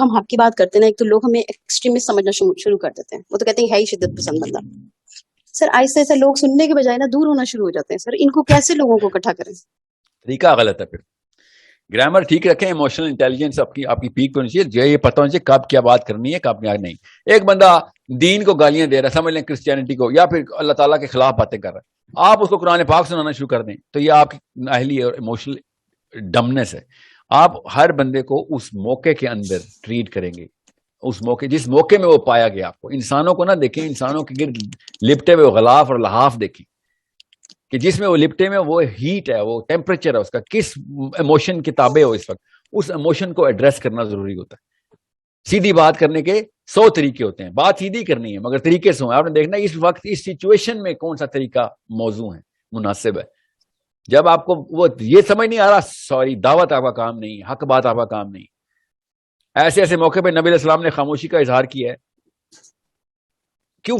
ہم حق کی بات کرتے ہیں نا، ایک تو لوگ ہمیں ایکسٹریمسٹ سمجھنا شروع کر دیتے ہیں. وہ تو کہتے ہیں ہے ہی شدت پسند بندہ. سر آہستہ آہستہ لوگ سننے کے بجائے نا دور ہونا شروع ہو جاتے ہیں. سر ان کو کیسے لوگوں کو اکٹھا کریں؟ طریقہ غلط ہے. پھر گرامر ٹھیک رکھیں، ایموشنل انٹیلیجنس آپ کی پیک پہ ہونی چاہیے. یہ پتہ ہونا چاہیے کب کیا بات کرنی ہے، کب کیا نہیں. ایک بندہ دین کو گالیاں دے رہا ہے، سمجھ لیں کرسچینٹی کو، یا پھر اللہ تعالیٰ کے خلاف باتیں کر رہا ہے، آپ اس کو قرآن پاک سنانا شروع کر دیں تو یہ آپ کی نااہلی اور ایموشنل ڈمنس ہے. آپ ہر بندے کو اس موقع کے اندر ٹریٹ کریں گے، اس موقع جس موقع میں وہ پایا گیا. آپ کو انسانوں کو نہ دیکھیں، انسانوں کے گرد لپٹے ہوئے غلاف اور لحاف دیکھیں کہ جس میں وہ لپٹے میں وہ ہیٹ ہے، وہ ٹیمپریچر ہے اس کا، کس ایموشن کی تابع ہو اس وقت. اس ایموشن کو ایڈریس کرنا ضروری ہوتا ہے. سیدھی بات کرنے کے 100 طریقے ہوتے ہیں، بات سیدھی کرنی ہے مگر طریقے سے ہوں. آپ نے دیکھنا اس وقت اس سچویشن میں کون سا طریقہ موزوں ہے، مناسب ہے. جب آپ کو وہ یہ سمجھ نہیں آ رہا، سوری، دعوت آپ کا کام نہیں، حق بات آپ کا کام نہیں. ایسے ایسے موقع پہ نبی علیہ السلام نے خاموشی کا اظہار کیا ہے. کیوں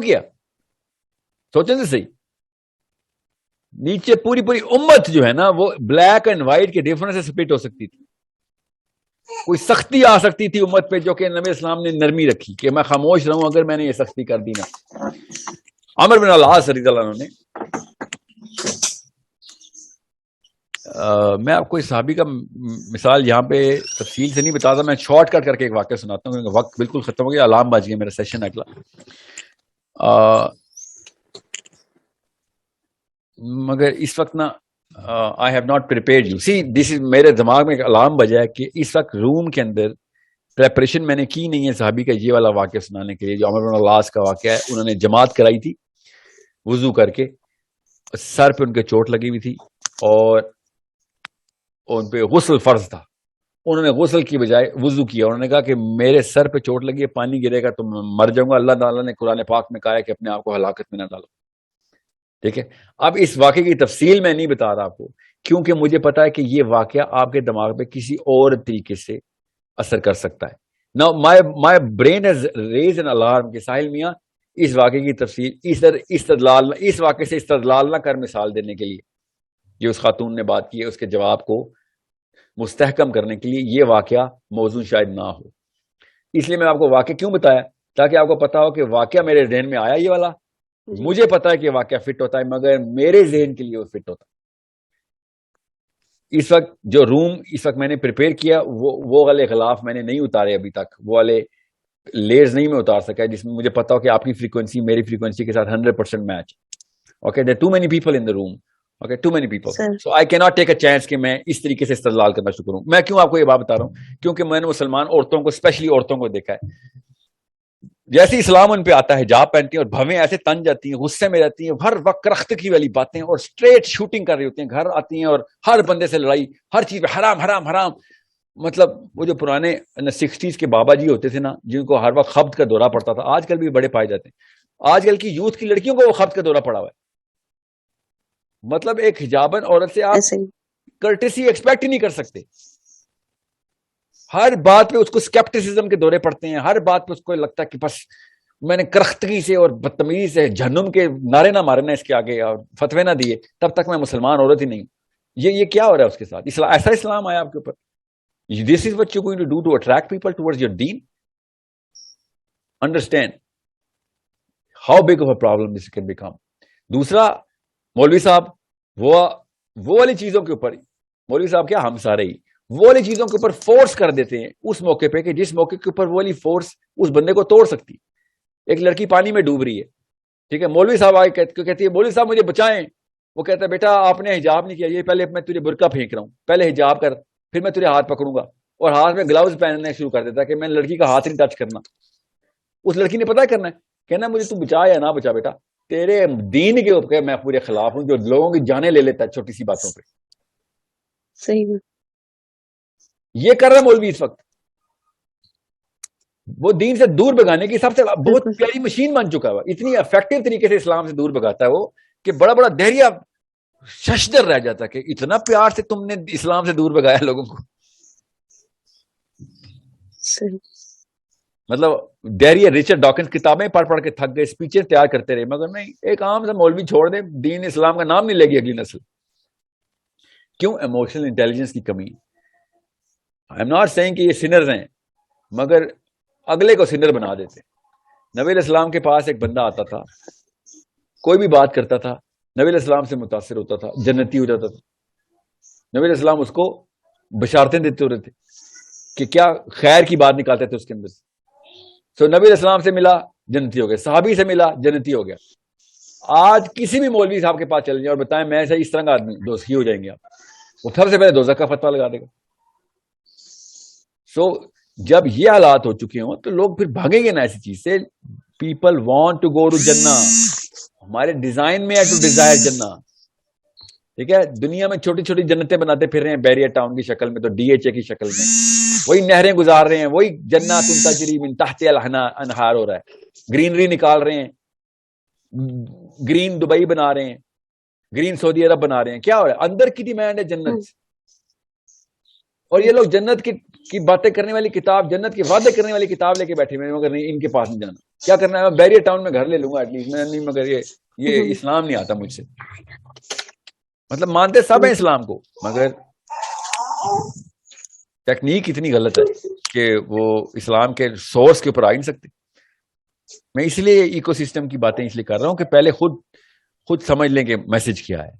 کیا سوچیں تو صحیح. نیچے پوری امت جو ہے نا وہ بلیک اینڈ وائٹ کے ڈفرنس سے سپلٹ ہو سکتی تھی. کوئی سختی آ سکتی تھی امت پہ، جو کہ نبی اسلام نے نرمی رکھی کہ میں خاموش رہوں اگر میں نے یہ سختی کر دی نا. عمر بن العاص رضی اللہ عنہ نے میں آپ کو اس صحابی کا مثال یہاں پہ تفصیل سے نہیں بتاتا، میں شارٹ کٹ کر کے ایک واقعہ سناتا ہوں کیونکہ وقت بالکل ختم ہو گیا، الارم بج گیا میرا سیشن اگلا. مگر اس وقت نا I have not prepared you see this is, میرے دماغ میں ایک الارم بجا ہے کہ اس وقت روم کے اندر پریپریشن میں نے کی نہیں ہے صحابی کا یہ والا واقعہ سنانے کے لیے جو عمر بن العاص کا واقعہ ہے. انہوں نے جماعت کرائی تھی وضو کر کے، سر پہ ان کے چوٹ لگی ہوئی تھی اور ان پہ غسل فرض تھا. انہوں نے غسل کی بجائے وضو کیا. انہوں نے کہا کہ میرے سر پہ چوٹ لگی ہے، پانی گرے گا تو میں مر جاؤں گا. اللہ تعالیٰ نے قرآن پاک میں کہا ہے کہ اپنے آپ کو ہلاکت میں نہ ڈالو. ٹھیک ہے، اب اس واقعے کی تفصیل میں نہیں بتا رہا آپ کو کیونکہ مجھے پتا ہے کہ یہ واقعہ آپ کے دماغ پہ کسی اور طریقے سے اثر کر سکتا ہے. Now my brain has raised an alarm کہ ساحل میاں اس واقعے کی تفصیل اس واقعے سے استدلال نہ کر مثال دینے کے لیے جو اس خاتون نے بات کی ہے اس کے جواب کو مستحکم کرنے کے لیے یہ واقعہ موضوع شاید نہ ہو. اس لیے میں آپ کو واقعہ کیوں بتایا تاکہ آپ کو پتا ہو کہ واقعہ میرے ذہن میں آیا یہ والا، مجھے پتا ہے کہ واقعہ فٹ ہوتا ہے مگر میرے ذہن کے لیے وہ فٹ ہوتا ہے. اس وقت جو روم اس وقت میں نے پریپیئر کیا وہ والے غلاف میں نے نہیں اتارے ابھی تک، وہ والے لیئرز نہیں میں اتار سکا جس میں مجھے پتا ہو کہ آپ کی فریکوینسی میری فریکوینسی کے ساتھ 100% match. Okay, there are too many people in the room. Okay, too many people. So I cannot take a chance کہ میں اس طریقے سے استدلال کرنا شروع کروں. میں کیوں آپ کو یہ بات بتا رہا ہوں کیونکہ میں نے مسلمان عورتوں کو اسپیشلی عورتوں کو دیکھا ہے جیسے اسلام ان پہ آتا ہے حجاب پہنتی ہیں اور بھویں ایسے تن جاتی ہیں، غصے میں رہتی ہیں، ہر وقت رختگی والی باتیں اور اسٹریٹ شوٹنگ کر رہی ہوتی ہیں. گھر آتی ہیں اور ہر بندے سے لڑائی، ہر چیز پہ حرام حرام حرام. مطلب وہ جو پرانے 60s کے بابا جی ہوتے تھے نا جن کو ہر وقت خبط کا دورہ پڑتا تھا، آج کل بھی بڑے پائے جاتے ہیں. آج کل کی یوتھ کی لڑکیوں کو وہ خبط کا دورہ پڑا ہوا ہے. مطلب ایک حجابن عورت سے آپ کرٹیسی ایکسپیکٹ ہی نہیں کر سکتے. ہر بات پہ اس کو سکیپٹسزم کے دورے پڑتے ہیں، ہر بات پہ اس کو لگتا ہے کہ بس میں نے کرختگی سے اور بدتمیزی سے جہنم کے نعرے نہ مارنا اس کے آگے اور فتوے نہ دیے تب تک میں مسلمان عورت ہی نہیں. یہ کیا ہو رہا ہے اس کے ساتھ؟ ایسا اسلام آیا آپ کے اوپر. This is what you going to do to attract people towards your دین. Understand how big of a problem this can become. دوسرا، مولوی صاحب وہ والی چیزوں کے اوپر، مولوی صاحب کیا ہم سارے ہی وہ والی چیزوں کے اوپر فورس کر دیتے ہیں اس موقع پہ کہ جس موقع کے اوپر وہ والی فورس اس بندے کو توڑ سکتی. ایک لڑکی پانی میں ڈوب رہی ہے، ٹھیک ہے، مولوی صاحب آئے کہتی ہے مولوی صاحب مجھے بچائیں. وہ کہتا ہے بیٹا آپ نے حجاب نہیں کیا، یہ پہلے میں تجھے برقع پھینک رہا ہوں، پہلے حجاب کر پھر میں تجھے ہاتھ پکڑوں گا. اور ہاتھ میں گلاوز پہننے شروع کر دیتا ہے کہ میں لڑکی کا ہاتھ نہیں ٹچ کرنا. اس لڑکی نے پتا کرنا ہے، کہنا مجھے تو بچا یا نہ بچا بیٹا، تیرے دین کے اوپر میں پورے خلاف ہوں جو لوگوں کی جانیں لے لیتا ہے چھوٹی سی باتوں پہ. صحیح یہ کر رہا مولوی اس وقت. وہ دین سے دور بگانے کی سب سے بہت پیاری مشین بن چکا ہے. اتنی افیکٹو طریقے سے اسلام سے دور بگاتا ہے وہ کہ بڑا بڑا دہریہ ششدر رہ جاتا ہے کہ اتنا پیار سے تم نے اسلام سے دور بگایا لوگوں کو. مطلب ڈیری رچرڈ ڈاکنز کتابیں پڑھ پڑھ کے تھک گئے، اسپیچیں تیار کرتے رہے مگر نہیں، ایک عام سا مولوی چھوڑ دے دین اسلام کا نام نہیں لے گی اگلی نسل. کیوں؟ ایموشنل انٹیلیجنس کی کمی. آئی ایم ناٹ سیئنگ کہ یہ سنرز ہیں، مگر اگلے کو سنر بنا دیتے. نبی علیہ السلام کے پاس ایک بندہ آتا تھا، کوئی بھی بات کرتا تھا، نبی علیہ السلام سے متاثر ہوتا تھا، جنتی ہو جاتا تھا. نبی علیہ السلام اس کو بشارتیں دیتے ہوتے تھے کہ کیا خیر کی بات نکالتے تھے اس کے اندر سے. سو نبی علیہ السلام سے ملا، جنتی ہو گیا. صحابی سے ملا، جنتی ہو گیا. آج کسی بھی مولوی صاحب کے پاس چل جائیں اور بتائیں میں ایسا اس طرح کا آدمی، دوزخی ہو جائیں گے آپ. وہ سب سے پہلے دوزخ کا فتویٰ لگا دے گا. سو جب یہ حالات ہو چکے ہوں تو لوگ پھر بھاگیں گے نا ایسی چیز سے. People want to go to جنہ، ہمارے ڈیزائن میں ہے ٹو ڈیزائر جنہ. ٹھیک ہے، دنیا میں چھوٹی چھوٹی جنتیں بناتے پھر رہے ہیں بیریئر ٹاؤن کی شکل میں، تو ڈی ایچ اے کی شکل میں وہی نہریں گزار رہے ہیں، وہی جنات تجری من تحتہا الانہار ہو رہا ہے. گرینری نکال رہے ہیں، گرین دبئی بنا رہے ہیں، گرین سعودی عرب بنا رہے ہیں. کیا ہو رہا ہے؟ اندر کی ڈیمانڈ ہے جنت سے. اور یہ لوگ جنت کی باتیں کرنے والی کتاب، جنت کے وعدے کرنے والی کتاب لے کے بیٹھے ہوئے ہیں، مگر نہیں، ان کے پاس نہیں جانا. کیا کرنا ہے؟ بیریئر ٹاؤن میں گھر لے لوں گا ایٹ لیسٹ، میں نہیں، مگر یہ اسلام نہیں آتا مجھ سے. مطلب مانتے سب ہیں اسلام کو، مگر ٹیکنیک اتنی غلط ہے کہ وہ اسلام کے سورس کے اوپر آ نہیں سکتے. میں اس لیے ایکو سسٹم کی باتیں اس لیے کر رہا ہوں کہ پہلے خود سمجھ لیں کہ میسج کیا ہے،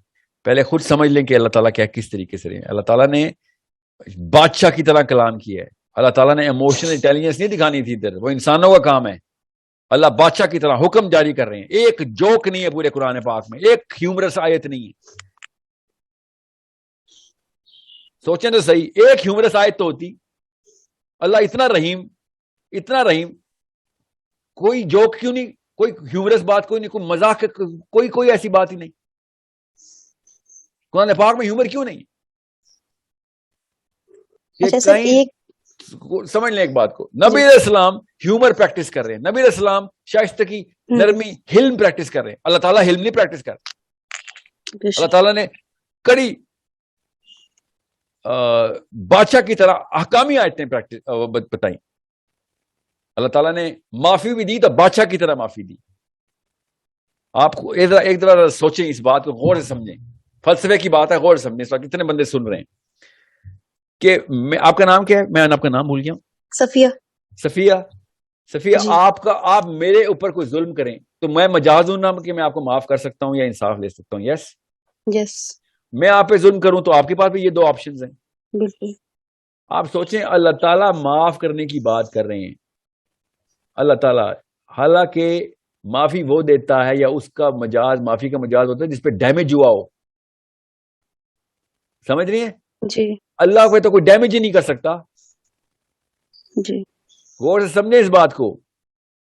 پہلے خود سمجھ لیں کہ اللہ تعالیٰ کیا کس طریقے سے رہے. اللہ تعالیٰ نے بادشاہ کی طرح کلام کیا ہے. اللہ تعالیٰ نے ایموشنل انٹیلیجنس نہیں دکھانی تھی ادھر، وہ انسانوں کا کام ہے. اللہ بادشاہ کی طرح حکم جاری کر رہے ہیں. ایک جوک نہیں ہے پورے قرآن پاک میں، ایک ہیومرس آیت نہیں ہے. سوچیں تو صحیح، ایک ہیومرس آیت تو ہوتی. اللہ اتنا رحیم، کوئی جوک کیوں نہیں، کوئی ہیومرس بات کوئی نہیں، کوئی مذاق، کوئی ایسی بات ہی نہیں. قرآن پاک میں ہیومر کیوں نہیں؟ سمجھ لیں ایک بات کو، نبی علیہ السلام ہیومر پریکٹس کر رہے ہیں، نبی علیہ السلام شائستگی، نرمی، حلم پریکٹس کر رہے ہیں. اللہ تعالیٰ حلم نہیں پریکٹس کر رہے. اللہ تعالیٰ نے کڑی بادشاہ کی طرح احکامی آیتیں بتائیں. اللہ تعالیٰ نے معافی بھی دی تو بادشاہ کی طرح معافی دی. آپ کو ایک طرح سوچیں، اس بات کو غور سے سمجھیں. فلسفے کی بات ہے، غور سے سمجھیں. اس وقت کتنے بندے سن رہے ہیں کہ آپ کا نام کیا ہے؟ میں آپ کا نام بھول گیا ہوں. صفیہ جی. آپ میرے اوپر کوئی ظلم کریں تو میں مجاز ہوں نا کہ میں آپ کو معاف کر سکتا ہوں یا انصاف لے سکتا ہوں. یس. میں آپ پہ ظلم کروں تو آپ کے پاس بھی یہ دو آپشنز ہیں. بالکل. آپ سوچیں، اللہ تعالیٰ معاف کرنے کی بات کر رہے ہیں. اللہ تعالیٰ حالانکہ معافی وہ دیتا ہے، یا اس کا مجاز، معافی کا مجاز ہوتا ہے جس پہ ڈیمیج ہوا ہو. سمجھ رہی ہیں جی؟ اللہ پہ تو کوئی ڈیمیج ہی نہیں کر سکتا جی. غور سے سمجھیں اس بات کو.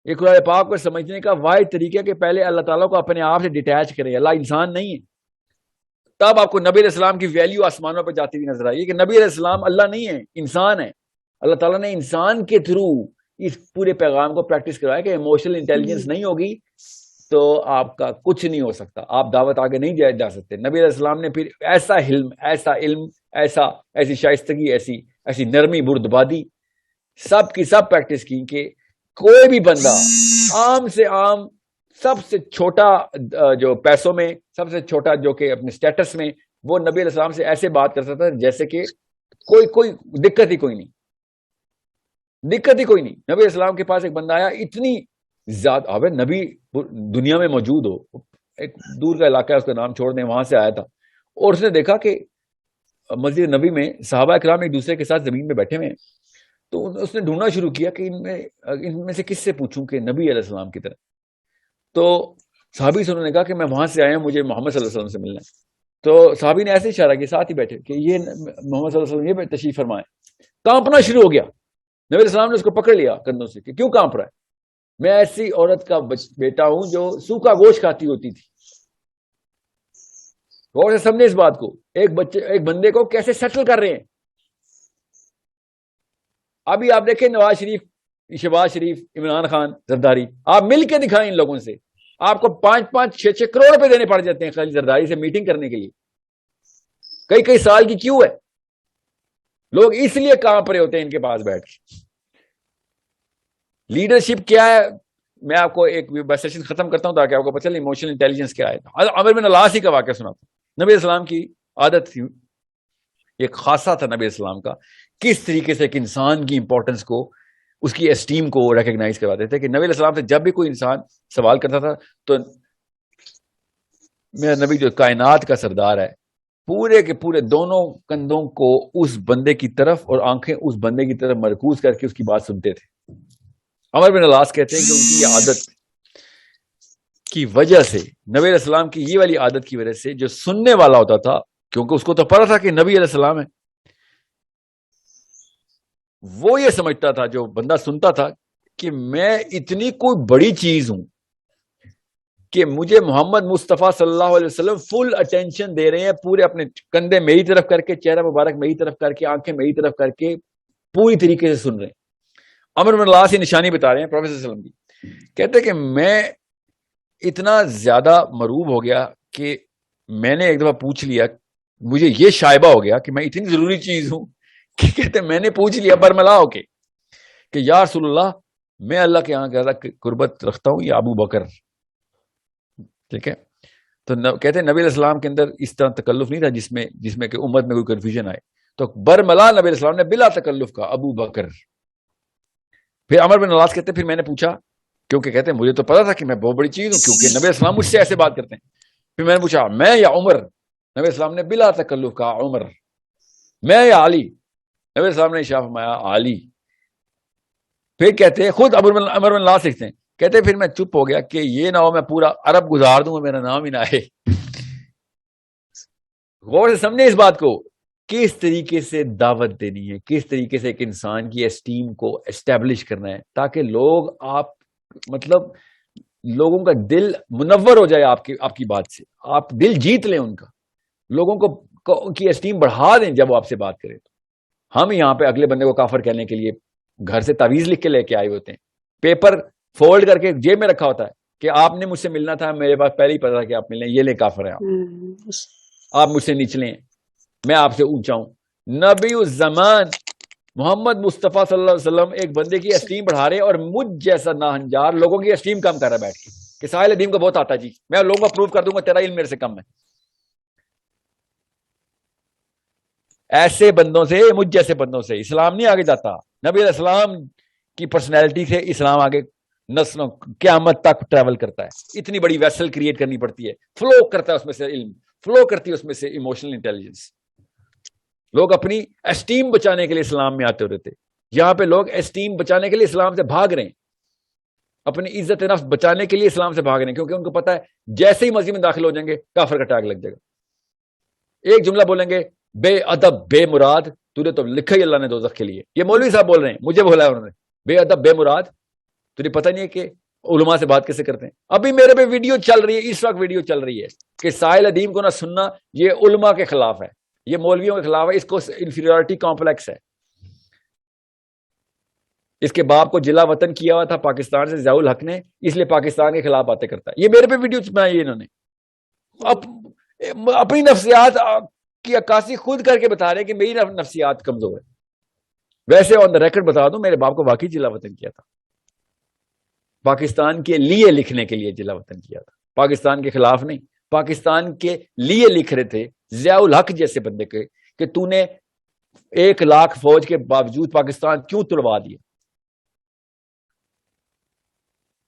یہ قرآن پاک کو سمجھنے کا واحد طریقہ کہ پہلے اللہ تعالیٰ کو اپنے آپ سے ڈیٹیچ کریں. اللہ انسان نہیں ہے. تب آپ کو نبی علیہ السلام کی ویلیو آسمانوں پہ جاتی ہوئی نظر آئی کہ نبی علیہ السلام اللہ نہیں ہے، انسان ہے. اللہ تعالیٰ نے انسان کے تھرو اس پورے پیغام کو پریکٹس کروایا کہ ایموشنل انٹیلیجنس نہیں ہوگی تو آپ کا کچھ نہیں ہو سکتا، آپ دعوت آگے نہیں جا سکتے. نبی علیہ السلام نے پھر ایسا علم، ایسا علم، ایسی شائستگی، ایسی نرمی، بردبادی، سب کی سب پریکٹس کی کہ کوئی بھی بندہ عام سے عام، سب سے چھوٹا جو پیسوں میں، سب سے چھوٹا جو کہ اپنے سٹیٹس میں، وہ نبی علیہ السلام سے ایسے بات کر سکتا تھا جیسے کہ کوئی دقت ہی کوئی نہیں. نبی علیہ السلام کے پاس ایک بندہ آیا، اتنی زیادہ، اب نبی دنیا میں موجود ہو، ایک دور کا علاقہ ہے، اس کا نام چھوڑ دیں، وہاں سے آیا تھا، اور اس نے دیکھا کہ مسجد نبی میں صحابہ اکرام ایک دوسرے کے ساتھ زمین میں بیٹھے ہوئے ہیں. تو اس نے ڈھونڈنا شروع کیا کہ ان میں سے کس سے پوچھوں کہ نبی علیہ السلام کی طرح. تو صحابی سے انہوں نے کہا کہ میں وہاں سے آیا ہوں، مجھے محمد صلی اللہ علیہ وسلم سے ملنا ہے. تو صحابی نے ایسے اشارہ کیا، ساتھ ہی بیٹھے، کہ یہ محمد صلی اللہ علیہ وسلم یہ تشریف فرمائے. کانپنا شروع ہو گیا. نبی علیہ السلام نے اس کو پکڑ لیا کندھوں سے کہ کیوں کانپ رہا ہے؟ میں ایسی عورت کا بیٹا ہوں جو سوکھا گوشت کھاتی ہوتی تھی. غور سے سمجھے اس بات کو. ایک بندے کو کیسے سیٹل کر رہے ہیں. ابھی آپ دیکھیں نواز شریف، شہباز شریف، عمران خان، زرداری، آپ مل کے دکھائیں ان لوگوں سے. آپ کو 5-5, 6-6 کروڑ روپے دینے پڑ جاتے ہیں خالی زرداری سے میٹنگ کرنے کے لیے. کئی سال کی کیوں ہے. لوگ اس لیے کانپ رہے ہوتے ہیں ان کے پاس بیٹھ کے. لیڈرشپ کیا ہے؟ میں آپ کو ایک سیشن ختم کرتا ہوں تاکہ آپ کو پتہ چلے ایموشنل انٹیلیجنس کیا ہے. عمر بن العاص کا واقعہ سناتا ہوں. نبی السلام کی عادت تھی، ایک خاصہ تھا نبی السلام کا، کس طریقے سے ایک انسان کی امپورٹنس کو, اس کی اسٹیم کو ریکگنائز کرواتے تھے کہ نبی علیہ السلام سے جب بھی کوئی انسان سوال کرتا تھا تو میرا نبی جو کائنات کا سردار ہے, پورے کے پورے دونوں کندھوں کو اس بندے کی طرف اور آنکھیں اس بندے کی طرف مرکوز کر کے اس کی بات سنتے تھے. عمر بن العاص کہتے ہیں کہ ان کی یہ عادت کی وجہ سے, نبی علیہ السلام کی یہ والی عادت کی وجہ سے, جو سننے والا ہوتا تھا, کیونکہ اس کو تو پتا تھا کہ نبی علیہ السلام ہے, وہ یہ سمجھتا تھا, جو بندہ سنتا تھا, کہ میں اتنی کوئی بڑی چیز ہوں کہ مجھے محمد مصطفیٰ صلی اللہ علیہ وسلم فل اٹینشن دے رہے ہیں, پورے اپنے کندھے میری طرف کر کے, چہرہ مبارک میری طرف کر کے, آنکھیں میری طرف کر کے پوری طریقے سے سن رہے ہیں. عمر بن العاص یہ نشانی بتا رہے ہیں پروفیسر صلی اللہ علیہ وسلم کی, کہتے کہ میں اتنا زیادہ مروب ہو گیا کہ میں نے ایک دفعہ پوچھ لیا, مجھے یہ شائبہ ہو گیا کہ میں اتنی ضروری چیز ہوں کہ کہتے میں نے پوچھ لیا برملا ہو کے کہ یا رسول اللہ, میں اللہ کے یہاں زیادہ قربت رکھتا ہوں یا ابو بکر. ٹھیک ہے, تو کہتے ہیں نبی علیہ السلام کے اندر اس طرح تکلف نہیں تھا جس میں کہ امت میں کوئی کنفیوژن آئے, تو برملا نبی علیہ السلام نے بلا تکلف کا ابو بکر. پھر عمر بن العاص کہتے ہیں پھر میں نے پوچھا, کیونکہ کہتے ہیں مجھے تو پتا تھا کہ میں بہت بڑی چیز ہوں, کیونکہ نبی علیہ السلام مجھ سے ایسے بات کرتے ہیں. پھر میں نے پوچھا میں یا عمر, نبی علیہ السلام نے بلا تکلف کہا عمر. میں یا علی, نبی علیہ السلام نے اشارہ فرمایا علی. پھر کہتے ہیں خود عمر بن العاص لکھتے ہیں, کہتے پھر میں چپ ہو گیا کہ یہ نہ ہو میں پورا عرب گزار دوں اور میرا نام ہی نہ آئے. غور سے سمجھیں اس بات کو, کس طریقے سے دعوت دینی ہے, کس طریقے سے ایک انسان کی اسٹیم کو اسٹیبلش کرنا ہے, تاکہ لوگ آپ مطلب لوگوں کا دل منور ہو جائے آپ کی بات سے, آپ دل جیت لیں ان کا, لوگوں کو کی اسٹیم بڑھا دیں جب وہ آپ سے بات کریں. تو ہم یہاں پہ اگلے بندے کو کافر کہنے کے لیے گھر سے تعویذ لکھ کے لے کے آئے ہوتے ہیں, پیپر فولڈ کر کے جیب میں رکھا ہوتا ہے کہ آپ نے مجھ سے ملنا تھا, میرے پاس پہلے ہی پتا تھا کہ آپ ملیں, یہ لے کافر ہیں آپ مجھ سے نچلے ہیں, میں آپ سے اونچا ہوں. نبی الزمان محمد مصطفیٰ صلی اللہ علیہ وسلم ایک بندے کی اسٹیم بڑھا رہے ہیں, اور مجھ جیسا ناہنجار لوگوں کی اسٹیم کم کر رہا ہے بیٹھ کے کہ ساحل ادیم کو بہت آتا جی, میں لوگوں کو پروف کر دوں گا تیرا علم میرے سے کم ہے. ایسے بندوں سے, مجھ جیسے بندوں سے اسلام نہیں آگے جاتا. نبی علیہ السلام کی پرسنالٹی سے اسلام آگے نسلوں قیامت تک ٹریول کرتا ہے. اتنی بڑی ویسل کریٹ کرنی پڑتی ہے, فلو کرتا ہے اس میں سے علم, فلو کرتی ہے اس میں سے ایموشنل انٹیلیجنس. لوگ اپنی اسٹیم بچانے کے لیے اسلام میں آتے ہوتے تھے, یہاں پہ لوگ اسٹیم بچانے کے لیے اسلام سے بھاگ رہے ہیں, اپنی عزت نفس بچانے کے لیے اسلام سے بھاگ رہے ہیں, کیونکہ ان کو پتا ہے جیسے ہی مسجد میں داخل ہو جائیں گے کافر کا ٹیگ لگ جائے گا. ایک جملہ بولیں گے بے ادب بے مراد, تجھے تو لکھا ہی اللہ نے دوزخ کے لیے. یہ مولوی صاحب بول رہے ہیں, مجھے بولا ہے انہوں نے, بے ادب بے مراد, تجھے پتہ نہیں ہے کہ علماء سے بات کیسے کرتے ہیں. ابھی میرے پہ ویڈیو چل رہی ہے, اس وقت ویڈیو چل رہی ہے کہ ساحل ادیم کو نہ سننا یہ علماء کے خلاف ہے, یہ مولویوں کے خلاف ہے, اس کو انفیریورٹی کمپلیکس ہے. اس کے باپ کو جلا وطن کیا ہوا تھا پاکستان سے ضیاء الحق نے, اس لیے پاکستان کے خلاف باتیں کرتا ہے. یہ میرے پہ ویڈیو بنائی انہوں نے, اپنی نفسیات کی عکاسی خود کر کے بتا رہے ہیں کہ میری نفسیات کمزور ہے. ویسے آن دا ریکارڈ بتا دوں, میرے باپ کو واقعی جلا وطن کیا تھا, پاکستان کے لیے لکھنے کے لیے جلا وطن کیا تھا, پاکستان کے خلاف نہیں, پاکستان کے لیے لکھ رہے تھے ضیاء الحق جیسے بندے کے کہ تو نے 1,00,000 فوج کے باوجود پاکستان کیوں تڑوا دیا.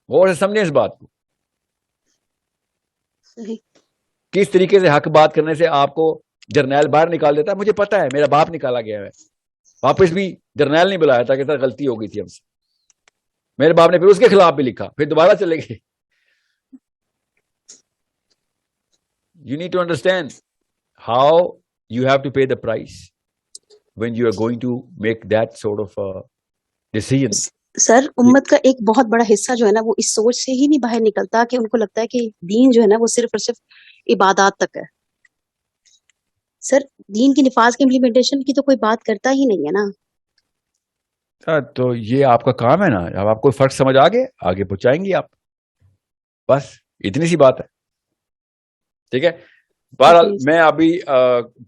غور سے سمجھیں اس بات کو, کس طریقے سے حق بات کرنے سے آپ کو جرنیل باہر نکال دیتا ہے. مجھے پتا ہے, میرا باپ نکالا گیا ہے, واپس بھی جرنیل نہیں بلایا تھا کہ سر غلطی ہو گئی تھی ہم سے. میرے باپ نے پھر اس کے خلاف بھی لکھا, پھر دوبارہ چلے گئے. You need to understand how you have to pay the price when you are going to make that sort of a decision. سر امت کا ایک بہت بڑا حصہ جو ہے نا وہ اس سوچ سے ہی نہیں باہر نکلتا کہ ان کو لگتا ہے کہ دین جو ہے نا وہ صرف اور صرف عبادات تک ہے. سر دین کی نفاذ کی امپلیمنٹیشن کی تو کوئی بات کرتا ہی نہیں ہے نا. تو یہ آپ کا کام ہے نا, اب آپ کو فرق سمجھ آگے پہنچائیں گی آپ, بس اتنی سی بات ہے. ٹھیک ہے, بہرحال میں ابھی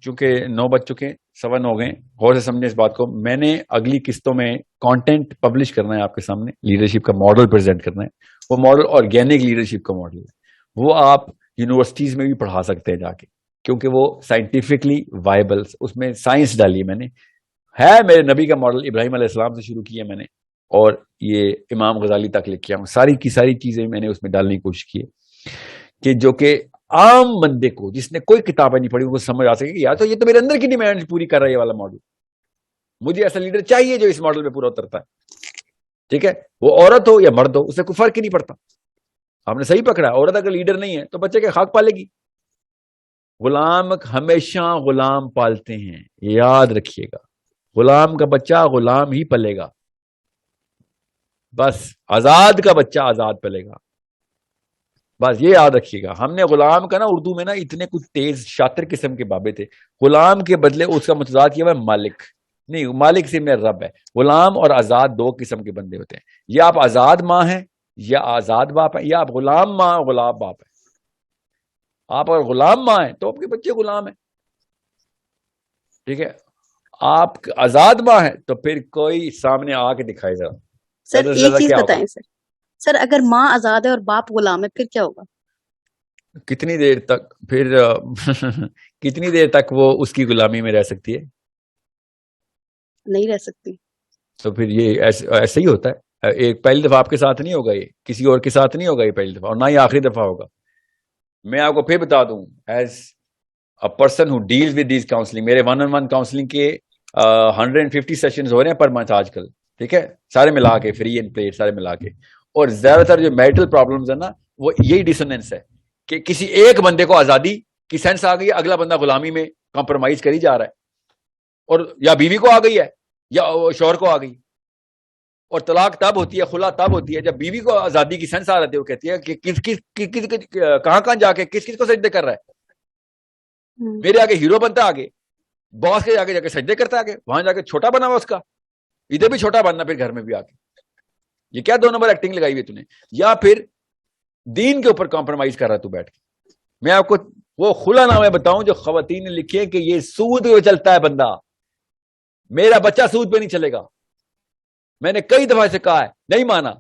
چونکہ 9 بج چکے, 9:15 ہو گئے, غور سے سمجھیں اس بات کو. میں نے اگلی قسطوں میں کانٹینٹ پبلش کرنا ہے آپ کے سامنے, لیڈرشپ کا ماڈل پریزنٹ کرنا ہے. وہ ماڈل آرگینک لیڈرشپ کا ماڈل ہے, وہ آپ یونیورسٹیز میں بھی پڑھا سکتے ہیں جا کے, کیونکہ وہ سائنٹیفکلی وائبل, اس میں سائنس ڈالی ہے میں نے, ہے میرے نبی کا ماڈل ابراہیم علیہ السلام سے شروع کیا میں نے, اور یہ امام غزالی تک لے کے آؤں, ساری کی ساری چیزیں میں نے اس میں ڈالنے کی کوشش کی کہ جو کہ عام بندے کو جس نے کوئی کتابیں نہیں پڑھی ان کو سمجھ آ سکے کہ یار تو یہ تو میرے اندر کی ڈیمانڈ پوری کر رہا ہے یہ والا ماڈل. مجھے ایسا لیڈر چاہیے جو اس ماڈل پہ پورا اترتا ہے. ٹھیک ہے, وہ عورت ہو یا مرد ہو اس سے کوئی فرق ہی نہیں پڑتا. آپ نے صحیح پکڑا, عورت اگر لیڈر نہیں ہے تو بچے کے خاک پالے گی. غلام ہمیشہ غلام پالتے ہیں, یاد رکھیے گا. غلام کا بچہ غلام ہی پلے گا, بس. آزاد کا بچہ آزاد پلے گا, بس یہ یاد رکھیے گا. ہم نے غلام کا نا اردو میں نا اتنے کچھ تیز شاطر قسم کے بابے تھے. غلام کے بدلے اس کا متضاد کیا ہوا ہے مالک. نہیں, مالک سے میرا رب ہے. غلام اور آزاد دو قسم کے بندے ہوتے ہیں. یا آپ آزاد ماں ہیں یا آزاد باپ ہیں, یا آپ غلام ماں غلام باپ ہیں. آپ اگر غلام ماں ہیں تو آپ کے بچے غلام ہیں. ٹھیک ہے, آپ آزاد ماں ہیں تو پھر کوئی سامنے آ کے دکھائے ذرا. سر ایک چیز بتائیں سر اگر ماں آزاد ہے اور باپ غلام ہے پھر کیا ہوگا؟ کتنی دیر تک پھر کتنی دیر تک وہ اس کی غلامی میں رہ سکتی ہے؟ نہیں رہ سکتی. تو پھر یہ ایسے ہی ہوتا ہے. ایک پہلی دفعہ آپ کے ساتھ نہیں ہوگا, یہ کسی اور کے ساتھ نہیں ہوگا یہ پہلی دفعہ, اور نہ ہی آخری دفعہ ہوگا. میں آپ کو پھر بتا دوں, as a person who deals with these counselling, میرے 1-on-1 کاؤنسلنگ کے 150 سیشنز ہو رہے ہیں پر منتھ آج کل. ٹھیک ہے, سارے ملا کے, فری اینڈ پیڈ سارے ملا کے. اور زیادہ تر جو میرٹل پرابلمز ہیں نا وہ یہی ڈسوننس ہے کہ کسی ایک بندے کو آزادی کی سینس آ گئی ہے, اگلا بندہ غلامی میں کمپرومائز کر ہی جا رہا ہے. اور یا بیوی کو آ گئی ہے یا شوہر کو آ گئی. اور طلاق تب ہوتی ہے, خلا تب ہوتی ہے جب بیوی کو آزادی کی سینس آ رہتی ہے. وہ کہتی ہے کہ کہاں جا کے کس کو سجدے کر رہا ہے. میرے آگے ہیرو بنتا ہے, آگے باس کے آگے جا کے سجدے کرتا ہے, آگے وہاں جا کے چھوٹا بنا ہوا اس کا, ادھر بھی چھوٹا بننا پھر گھر میں بھی آ کے. یہ کیا 2 نمبر ایکٹنگ لگائی ہوئی تھی. یا پھر دین کے اوپر کمپرومائز کر رہا تو بیٹھ کے. میں آپ کو وہ خلا نامے بتاؤں جو خواتین نے لکھے کہ یہ سود پہ چلتا ہے بندہ, میرا بچہ سود پہ نہیں چلے گا. میں نے کئی دفعہ سے کہا ہے, نہیں مانا.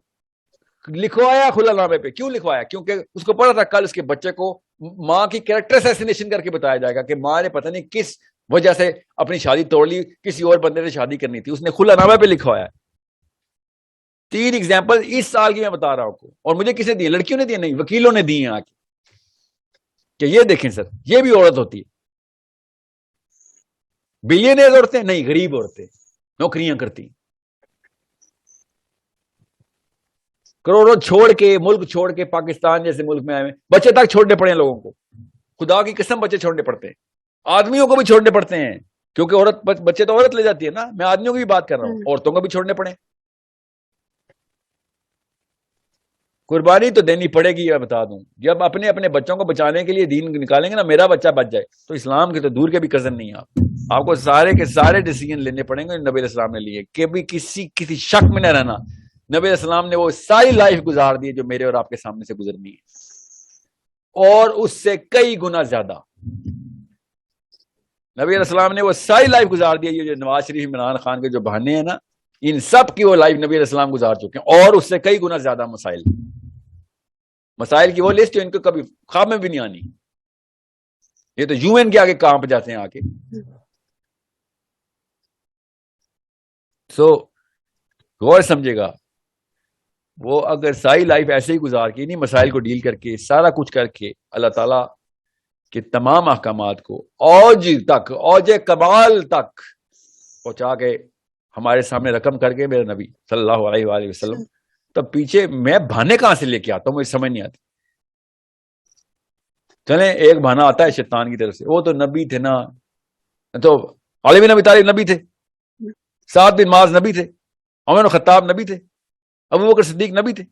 لکھوایا خلا نامے پہ. کیوں لکھوایا؟ کیونکہ اس کو پڑا تھا کل اس کے بچے کو ماں کی کریکٹر اسیسینیشن کر کے بتایا جائے گا کہ ماں نے پتہ نہیں کس وجہ سے اپنی شادی توڑ لی, کسی اور بندے سے شادی کرنی تھی. اس نے خلا نامے پہ لکھوایا. 3 ایگزامپل اس سال کی میں بتا رہا ہوں آپ کو, اور مجھے کس نے دی؟ لڑکیوں نے دی نہیں, وکیلوں نے دی ہیں آ کے کہ یہ دیکھیں سر یہ بھی عورت ہوتی ہے. بلینئر عورتیں نہیں, غریب عورتیں نوکریاں کرتی, کروڑوں چھوڑ کے, ملک چھوڑ کے, پاکستان جیسے ملک میں آئے, بچے تک چھوڑنے پڑے ہیں لوگوں کو. خدا کی قسم بچے چھوڑنے پڑتے ہیں, آدمیوں کو بھی چھوڑنے پڑتے ہیں, کیونکہ عورت بچے تو عورت لے جاتی ہے نا. میں آدمیوں کی بھی بات کر رہا ہوں, عورتوں کو بھی چھوڑنے پڑے. قربانی تو دینی پڑے گی. میں بتا دوں, جب اپنے اپنے بچوں کو بچانے کے لیے دین نکالیں گے نا, میرا بچہ بچ جائے, تو اسلام کے تو دور کے بھی کزن نہیں ہے. آپ کو سارے کے سارے ڈیسیجن لینے پڑیں گے نبی علیہ السلام نے لیے, کہ بھی کسی شک میں نہ رہنا. نبی علیہ السلام نے وہ ساری لائف گزار دی جو میرے اور آپ کے سامنے سے گزرنی ہے, اور اس سے کئی گنا زیادہ. نبی علیہ السلام نے وہ ساری لائف گزار دی. یہ جو نواز شریف, عمران خان کے جو بہانے ہیں نا, ان سب کی وہ لائف نبی علیہ السلام گزار چکے ہیں, اور اس سے کئی گنا زیادہ مسائل کی وہ لسٹ ان کو کبھی خواب میں بھی نہیں آنی. یہ تو UN کے آگے کام پہ جاتے ہیں آ کے. سو غور سمجھے گا, وہ اگر ساری لائف ایسے ہی گزار کے, نہیں مسائل کو ڈیل کر کے, سارا کچھ کر کے, اللہ تعالیٰ کے تمام احکامات کو اوج کمال تک پہنچا کے ہمارے سامنے رقم کر کے میرے نبی صلی اللہ علیہ وآلہ وسلم, تب پیچھے میں بہانے کہاں سے لے کے آتا ہوں, مجھے سمجھ نہیں آتی. چلیں ایک بہانا آتا ہے شیطان کی طرف سے, وہ تو نبی تھے نا, تو علی بن ابی طالب نبی تھے, سعد بن معاذ نبی تھے, عمر بن خطاب نبی تھے, ابوبکر صدیق نبی تھے.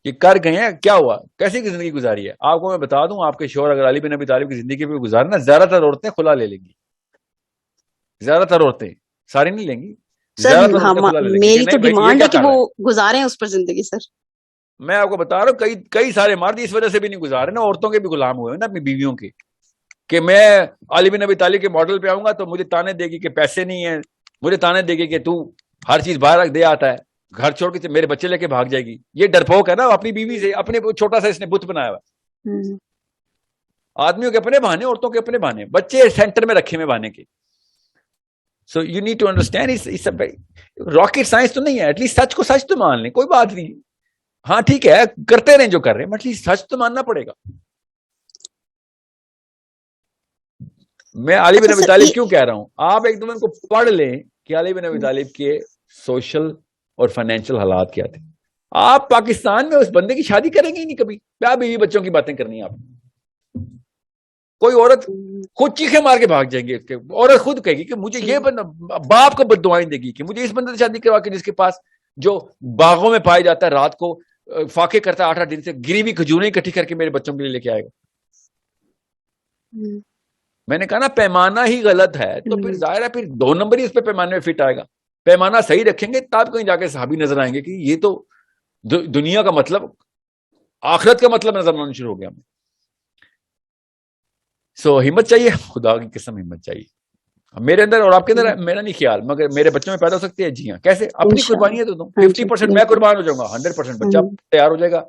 یہ کر گئے ہیں, کیا ہوا, کیسی کی زندگی گزاری ہے. آپ کو میں بتا دوں, آپ کے شوہر اگر علی بن ابی طالب کی زندگی پہ گزارنا, زیادہ تر عورتیں خلا لے لیں گی. زیادہ تر عورتیں, ساری نہیں لیں گی. سر میری تو ڈیمانڈ ہے کہ وہ گزاریں اس پر زندگی. سر میں آپ کو بتا رہا ہوں, کئی سارے مرد اس وجہ سے بھی نہیں گزارے نا, عورتوں کے بھی غلام ہوئے نا اپنی بیویوں کے, کہ میں علی بن ابی طالب کے ماڈل پہ آؤں گا تو مجھے تانے دے گی کہ پیسے نہیں ہیں, مجھے تانے دے گی کہ تو ہر چیز باہر رکھ دے آتا ہے, گھر چھوڑ کے میرے بچے لے کے بھاگ جائے گی. یہ ڈرپوک ہے نا, اپنی بیوی سے, اپنے چھوٹا سا اس نے بت بنایا ہوا. آدمیوں کے اپنے بہانے, عورتوں کے اپنے بہانے, بچے سینٹر میں رکھے ہوئے بہانے کے. So you need to understand, rocket science تو نہیں ہے, ایٹ لیسٹ سچ کو سچ تو مان لیں, کوئی بات نہیں. ہاں ٹھیک ہے, کرتے رہیں جو کر رہے ہیں, بٹ ایٹ لیسٹ سچ تو ماننا پڑے گا. میں علی بن ابی طالب کیوں کہہ رہا ہوں, آپ ایک دم ان کو پڑھ لیں کہ علی بن ابی طالب کے سوشل اور فائنینشیل حالات کیا تھے. آپ پاکستان میں اس بندے کی شادی کریں گے ہی نہیں کبھی, کیا بیوی بچوں کی باتیں کرنی آپ. کوئی عورت خود چیخیں مار کے بھاگ جائیں گے, عورت خود کہے گی کہ مجھے یہ بندہ, باپ کو بد دعائیں دے گی کہ مجھے اس بندے سے شادی کروا کے جس کے پاس جو باغوں میں پایا جاتا ہے رات کو فاقے کرتا ہے 8 دن سے, گری ہوئی کھجوریں اکٹھی کر کے میرے بچوں کے لیے لے کے آئے گا. میں نے کہا نا پیمانہ ہی غلط ہے, تو پھر ظاہر ہے پھر 2 نمبر ہی اس پہ پیمانے میں فٹ آئے گا. پیمانہ صحیح رکھیں گے تب کہیں جا کے صحابی نظر آئیں گے کہ یہ تو دنیا کا مطلب, آخرت کا مطلب نظر آنا شروع ہو گیا ہمیں. سو ہمت چاہیے, خدا کی قسم ہمت چاہیے میرے اندر اور آپ کے اندر. میرا نہیں خیال, مگر میرے بچوں میں پیدا ہو سکتی ہے. جی ہاں, کیسے؟ اپنی قربانی ہے تو 50% میں قربان ہو جاؤں گا, 100% بچہ تیار ہو جائے گا.